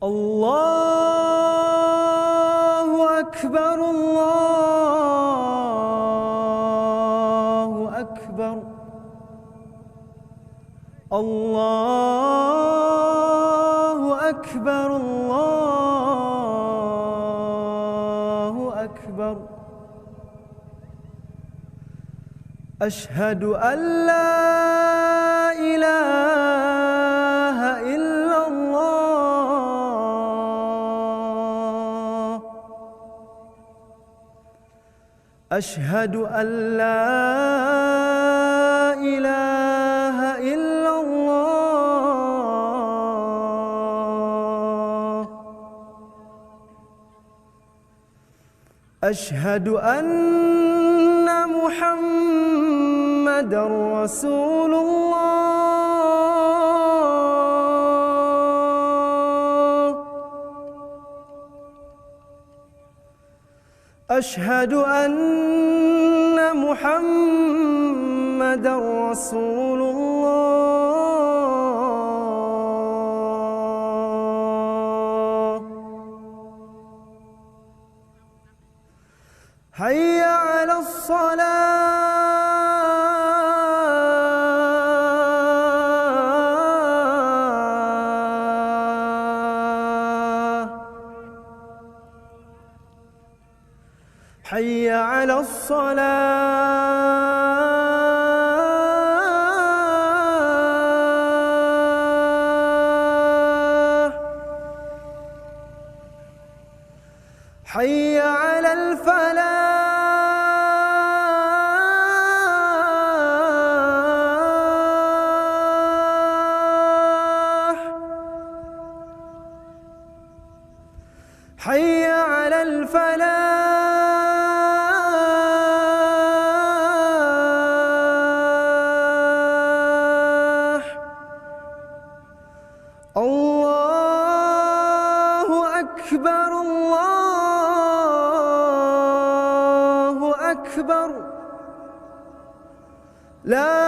الله أكبر الله أكبر الله أكبر الله أكبر أشهد أن لا إله إلا الله أشهد أن لا إله إلا الله أشهد أن محمدًا رسول الله أشهد أن محمدًا رسول الله حي على الصلاة حي على الصلاة حي على الفلاح حي على الفلاح الله أكبر الله أكبر لا